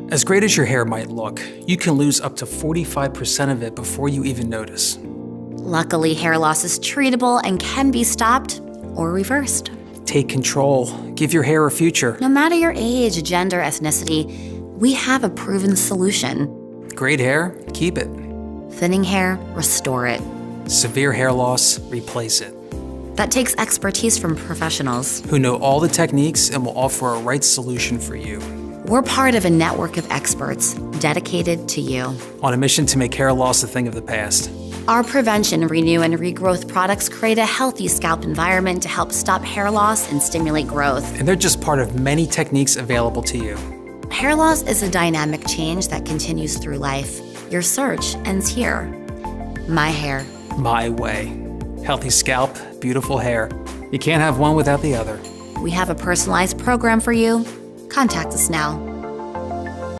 As great as your hair might look, you can lose up to 45% of it before you even notice. Luckily, hair loss is treatable and can be stopped or reversed. Take control. Give your hair a future. No matter your age, gender, ethnicity, we have a proven solution. Great hair? Keep it. Thinning hair, restore it. Severe hair loss? Replace it. That takes expertise from professionals who know all the techniques and will offer a right solution for you. We're part of a network of experts dedicated to you. On a mission to make hair loss a thing of the past. Our prevention, renew, and regrowth products create a healthy scalp environment to help stop hair loss and stimulate growth. And they're just part of many techniques available to you. Hair loss is a dynamic change that continues through life. Your search ends here. My hair. My way. Healthy scalp, beautiful hair. You can't have one without the other. We have a personalized program for you. Contact us now.